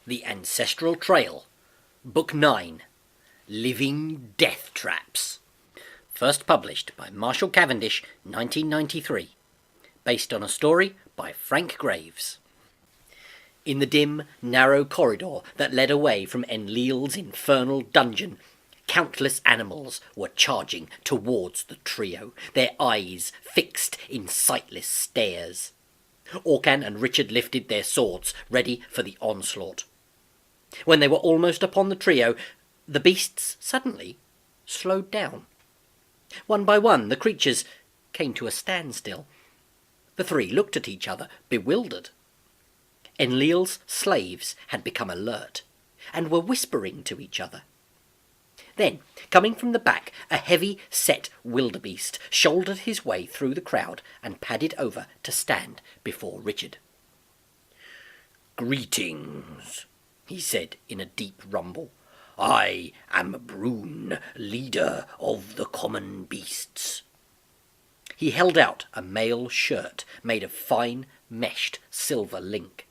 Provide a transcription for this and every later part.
The Ancestral Trail, Book 9, Living Death Traps. First published by Marshall Cavendish, 1993. Based on a story by Frank Graves. In the dim, narrow corridor that led away from Enlil's infernal dungeon, countless animals were charging towards the trio, their eyes fixed in sightless stares. Orcan and Richard lifted their swords, ready for the onslaught. When they were almost upon the trio, the beasts suddenly slowed down. One by one, the creatures came to a standstill. The three looked at each other, bewildered. Enlil's slaves had become alert, and were whispering to each other. Then, coming from the back, a heavy-set wildebeest shouldered his way through the crowd and padded over to stand before Richard. "Greetings," he said in a deep rumble. "I am Brune, leader of the common beasts." He held out a mail shirt made of fine, meshed silver link.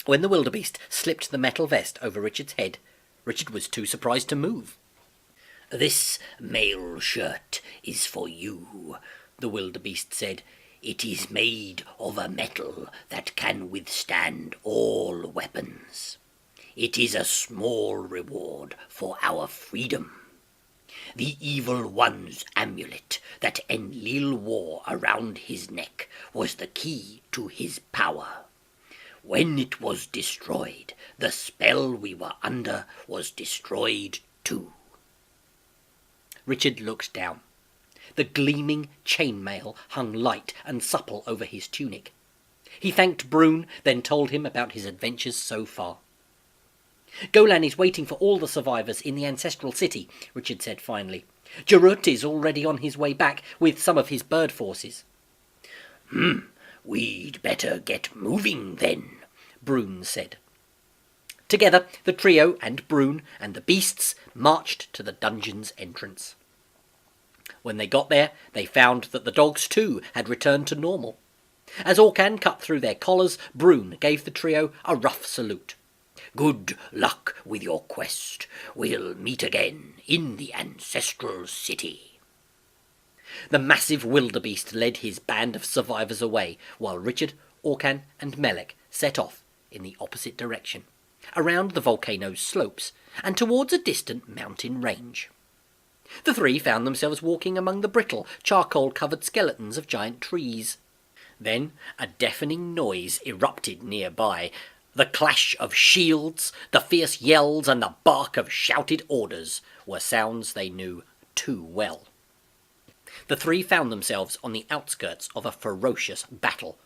When the wildebeest slipped the metal vest over Richard's head, Richard was too surprised to move. "This mail shirt is for you," the wildebeest said. "It is made of a metal that can withstand all weapons. It is a small reward for our freedom. The Evil One's amulet that Enlil wore around his neck was the key to his power. When it was destroyed, the spell we were under was destroyed too." Richard looked down. The gleaming chainmail hung light and supple over his tunic. He thanked Brune, then told him about his adventures so far. "Golan is waiting for all the survivors in the Ancestral City," Richard said finally. "Jarut is already on his way back with some of his bird forces." "We'd better get moving then," Brune said. Together, the trio and Brune and the beasts marched to the dungeon's entrance. When they got there, they found that the dogs too had returned to normal. As Orcan cut through their collars, Brune gave the trio a rough salute. "Good luck with your quest. We'll meet again in the Ancestral City." The massive wildebeest led his band of survivors away, while Richard, Orcan and Melek set off in the opposite direction, around the volcano's slopes, and towards a distant mountain range. The three found themselves walking among the brittle, charcoal-covered skeletons of giant trees. Then a deafening noise erupted nearby. The clash of shields, the fierce yells, and the bark of shouted orders were sounds they knew too well. The three found themselves on the outskirts of a ferocious battle.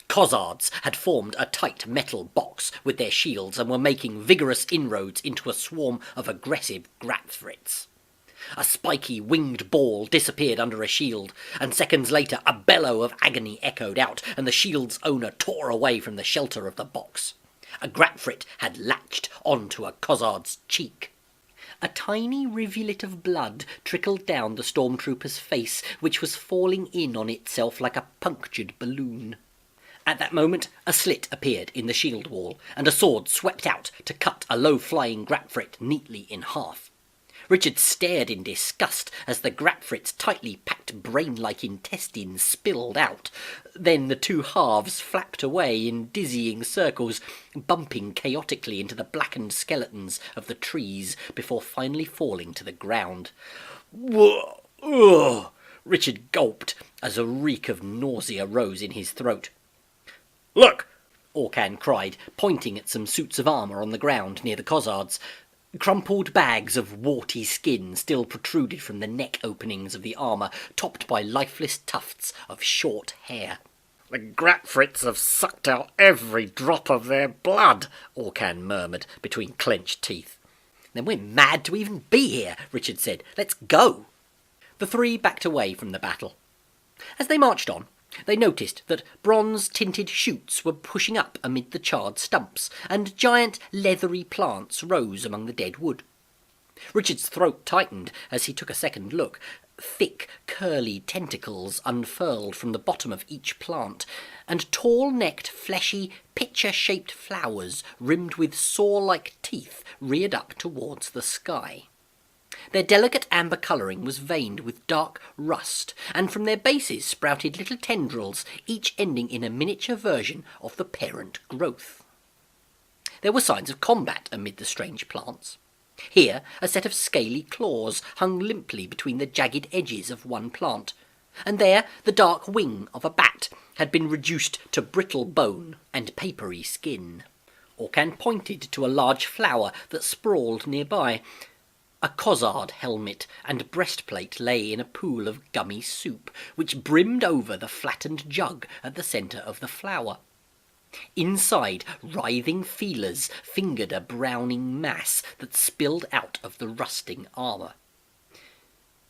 Khazards had formed a tight metal box with their shields and were making vigorous inroads into a swarm of aggressive Grapfrits. A spiky winged ball disappeared under a shield, and seconds later a bellow of agony echoed out, and the shield's owner tore away from the shelter of the box. A Grapfrit had latched onto a Khazard's cheek. A tiny rivulet of blood trickled down the stormtrooper's face, which was falling in on itself like a punctured balloon. At that moment, a slit appeared in the shield wall, and a sword swept out to cut a low-flying Grapfrit neatly in half. Richard stared in disgust as the Grapfrit's tightly packed brain-like intestines spilled out. Then the two halves flapped away in dizzying circles, bumping chaotically into the blackened skeletons of the trees before finally falling to the ground. "Ugh!" Richard gulped as a reek of nausea rose in his throat. "Look!" Orcan cried, pointing at some suits of armour on the ground near the Khazards. Crumpled bags of warty skin still protruded from the neck openings of the armour, topped by lifeless tufts of short hair. "The Grapfrits have sucked out every drop of their blood," Orcan murmured between clenched teeth. "Then we're mad to even be here," Richard said. "Let's go." The three backed away from the battle. As they marched on, they noticed that bronze-tinted shoots were pushing up amid the charred stumps, and giant leathery plants rose among the dead wood. Richard's throat tightened as he took a second look. Thick, curly tentacles unfurled from the bottom of each plant, and tall-necked, fleshy, pitcher-shaped flowers rimmed with saw-like teeth reared up towards the sky. Their delicate amber colouring was veined with dark rust, and from their bases sprouted little tendrils, each ending in a miniature version of the parent growth. There were signs of combat amid the strange plants. Here a set of scaly claws hung limply between the jagged edges of one plant, and there the dark wing of a bat had been reduced to brittle bone and papery skin. Orcan pointed to a large flower that sprawled nearby. A cozard helmet and breastplate lay in a pool of gummy soup, which brimmed over the flattened jug at the centre of the flower. Inside, writhing feelers fingered a browning mass that spilled out of the rusting armour.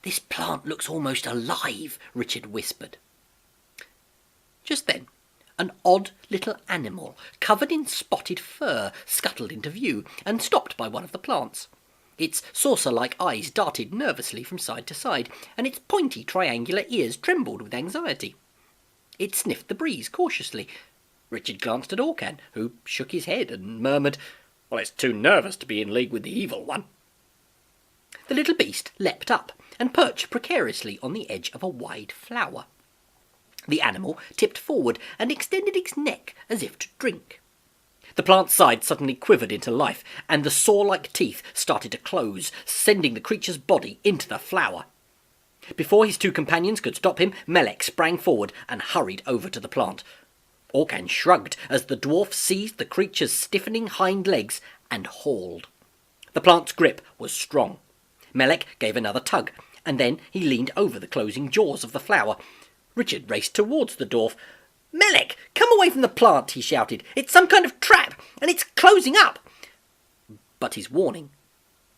"This plant looks almost alive," Richard whispered. Just then, an odd little animal, covered in spotted fur, scuttled into view and stopped by one of the plants. Its saucer-like eyes darted nervously from side to side, and its pointy triangular ears trembled with anxiety. It sniffed the breeze cautiously. Richard glanced at Orcan, who shook his head and murmured, "Well, it's too nervous to be in league with the evil one." The little beast leapt up and perched precariously on the edge of a wide flower. The animal tipped forward and extended its neck as if to drink. The plant's side suddenly quivered into life, and the saw-like teeth started to close, sending the creature's body into the flower. Before his two companions could stop him, Melek sprang forward and hurried over to the plant. Orcan shrugged as the dwarf seized the creature's stiffening hind legs and hauled. The plant's grip was strong. Melek gave another tug, and then he leaned over the closing jaws of the flower. Richard raced towards the dwarf. "Melek, come away from the plant," he shouted. "It's some kind of trap, and it's closing up." But his warning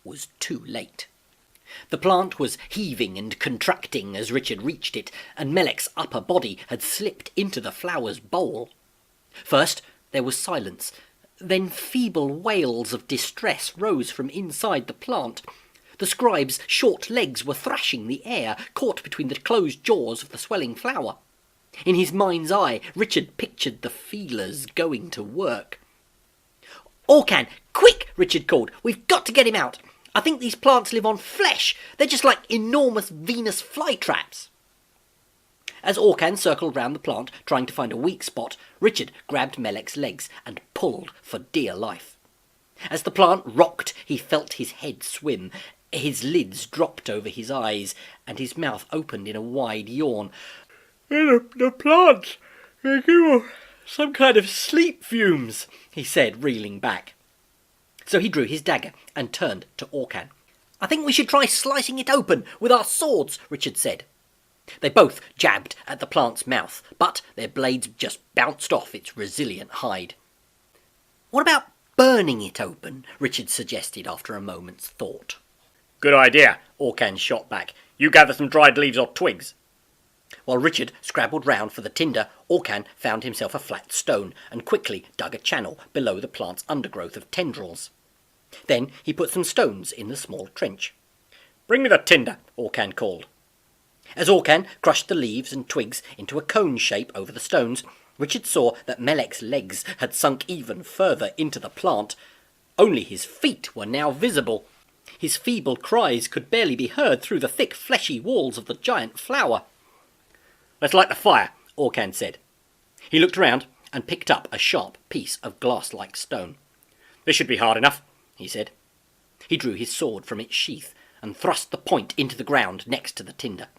was too late. The plant was heaving and contracting as Richard reached it, and Melek's upper body had slipped into the flower's bowl. First there was silence, then feeble wails of distress rose from inside the plant. The scribe's short legs were thrashing the air, caught between the closed jaws of the swelling flower. In his mind's eye, Richard pictured the feelers going to work. "Orcan, quick!" Richard called. "We've got to get him out. I think these plants live on flesh. They're just like enormous Venus flytraps." As Orcan circled round the plant, trying to find a weak spot, Richard grabbed Melek's legs and pulled for dear life. As the plant rocked, he felt his head swim. His lids dropped over his eyes, and his mouth opened in a wide yawn. The plants, they give off some kind of sleep fumes," he said, reeling back. So he drew his dagger and turned to Orcan. "I think we should try slicing it open with our swords," Richard said. They both jabbed at the plant's mouth, but their blades just bounced off its resilient hide. "What about burning it open?" Richard suggested after a moment's thought. "Good idea," Orcan shot back. "You gather some dried leaves or twigs." While Richard scrabbled round for the tinder, Orcan found himself a flat stone and quickly dug a channel below the plant's undergrowth of tendrils. Then he put some stones in the small trench. "Bring me the tinder," Orcan called. As Orcan crushed the leaves and twigs into a cone shape over the stones, Richard saw that Melek's legs had sunk even further into the plant. Only his feet were now visible. His feeble cries could barely be heard through the thick fleshy walls of the giant flower. "Let's light the fire," Orcan said. He looked around and picked up a sharp piece of glass-like stone. "This should be hard enough," he said. He drew his sword from its sheath and thrust the point into the ground next to the tinder.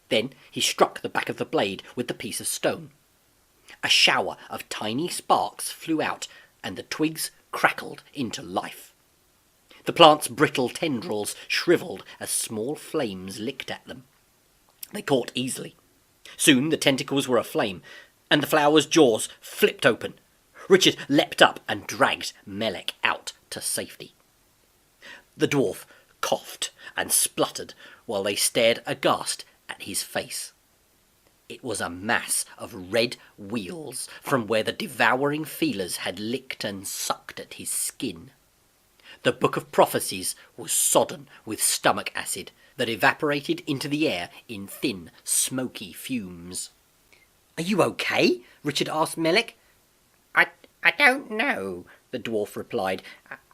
Then he struck the back of the blade with the piece of stone. A shower of tiny sparks flew out, and the twigs crackled into life. The plant's brittle tendrils shriveled as small flames licked at them. They caught easily. Soon the tentacles were aflame, and the flower's jaws flipped open. Richard leapt up and dragged Melek out to safety. The dwarf coughed and spluttered while they stared aghast at his face. It was a mass of red wheals from where the devouring feelers had licked and sucked at his skin. The Book of Prophecies was sodden with stomach acid, that evaporated into the air in thin, smoky fumes. "Are you okay?" Richard asked Melek. I don't know," the dwarf replied.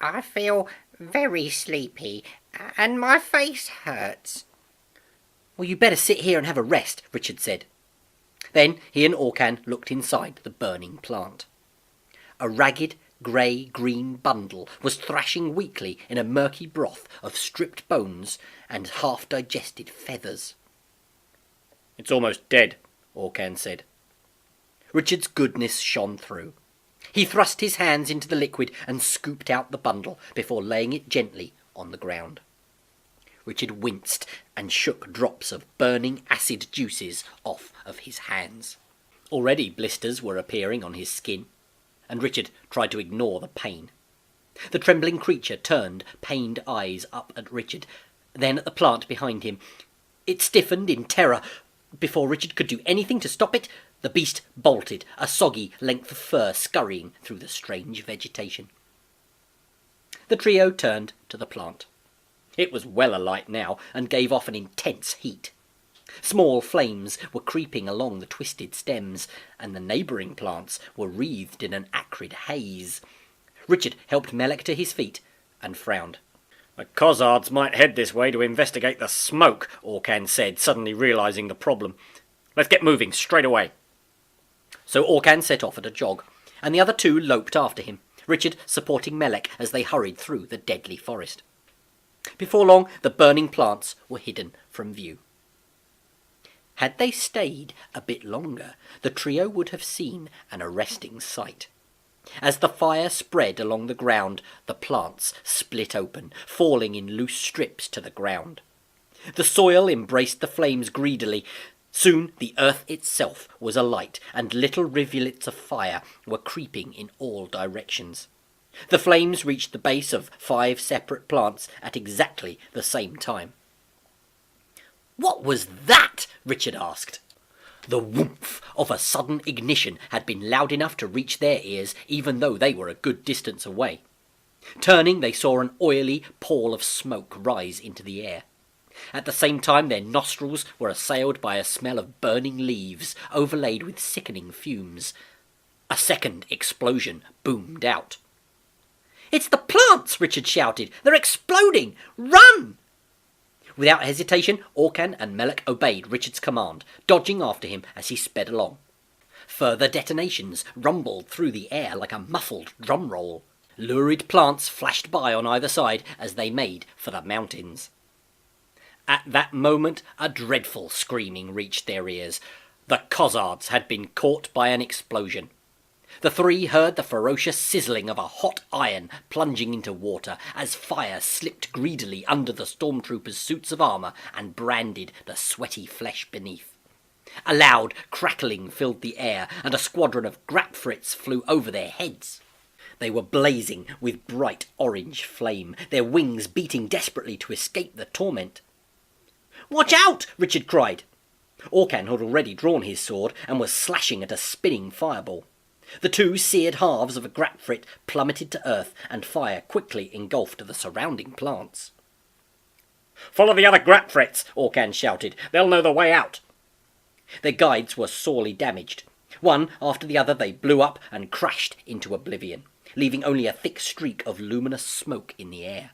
I feel very sleepy, and my face hurts." "Well, you better sit here and have a rest," Richard said. Then he and Orcan looked inside the burning plant. A ragged, grey-green bundle was thrashing weakly in a murky broth of stripped bones and half-digested feathers. "It's almost dead," Orcan said. Richard's goodness shone through. He thrust his hands into the liquid and scooped out the bundle before laying it gently on the ground. Richard winced and shook drops of burning acid juices off of his hands. Already blisters were appearing on his skin, and Richard tried to ignore the pain. The trembling creature turned pained eyes up at Richard, then at the plant behind him. It stiffened in terror. Before Richard could do anything to stop it, the beast bolted, a soggy length of fur scurrying through the strange vegetation. The trio turned to the plant. It was well alight now, and gave off an intense heat. Small flames were creeping along the twisted stems, and the neighbouring plants were wreathed in an acrid haze. Richard helped Melek to his feet, and frowned. "The Cozzards might head this way to investigate the smoke," Orcan said, suddenly realising the problem. "Let's get moving, straight away." So Orcan set off at a jog, and the other two loped after him, Richard supporting Melek as they hurried through the deadly forest. Before long, the burning plants were hidden from view. Had they stayed a bit longer, the trio would have seen an arresting sight. As the fire spread along the ground, the plants split open, falling in loose strips to the ground. The soil embraced the flames greedily. Soon the earth itself was alight, and little rivulets of fire were creeping in all directions. The flames reached the base of 5 separate plants at exactly the same time. "What was that?" Richard asked. The whoomph of a sudden ignition had been loud enough to reach their ears, even though they were a good distance away. Turning, they saw an oily pall of smoke rise into the air. At the same time, their nostrils were assailed by a smell of burning leaves, overlaid with sickening fumes. A second explosion boomed out. "It's the plants!" Richard shouted. "They're exploding! Run!" Without hesitation, Orcan and Melek obeyed Richard's command, dodging after him as he sped along. Further detonations rumbled through the air like a muffled drum roll. Lurid plants flashed by on either side as they made for the mountains. At that moment, a dreadful screaming reached their ears. The Cozzards had been caught by an explosion. The three heard the ferocious sizzling of a hot iron plunging into water as fire slipped greedily under the stormtroopers' suits of armour and branded the sweaty flesh beneath. A loud crackling filled the air, and a squadron of grapfrits flew over their heads. They were blazing with bright orange flame, their wings beating desperately to escape the torment. "Watch out!" Richard cried. Orcan had already drawn his sword and was slashing at a spinning fireball. The 2 seared halves of a grapfrit plummeted to earth, and fire quickly engulfed the surrounding plants. "Follow the other grapfrits!" Orcan shouted. "They'll know the way out." Their guides were sorely damaged. One after the other they blew up and crashed into oblivion, leaving only a thick streak of luminous smoke in the air.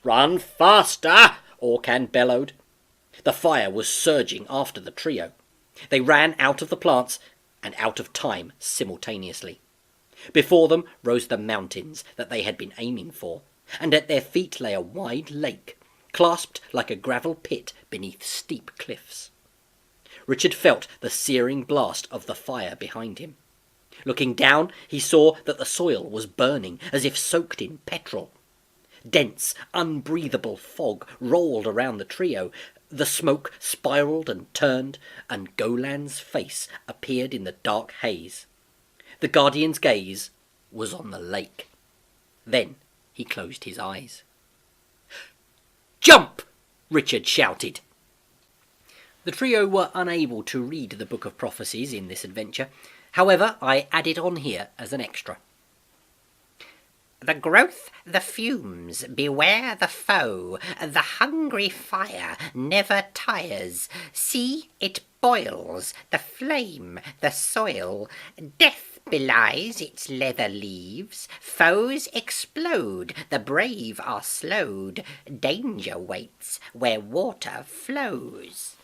"Run faster!" Orcan bellowed. The fire was surging after the trio. They ran out of the plants and out of time simultaneously. Before them rose the mountains that they had been aiming for, and at their feet lay a wide lake, clasped like a gravel pit beneath steep cliffs. Richard felt the searing blast of the fire behind him. Looking down, he saw that the soil was burning, as if soaked in petrol. Dense, unbreathable fog rolled around the trio. The smoke spiralled and turned, and Golan's face appeared in the dark haze. The Guardian's gaze was on the lake. Then he closed his eyes. "Jump!" Richard shouted. The trio were unable to read the Book of Prophecies in this adventure. However, I add it on here as an extra. The growth, the fumes, beware the foe. The hungry fire never tires. See, it boils, the flame, the soil. Death belies its leather leaves. Foes explode, the brave are slowed. Danger waits where water flows.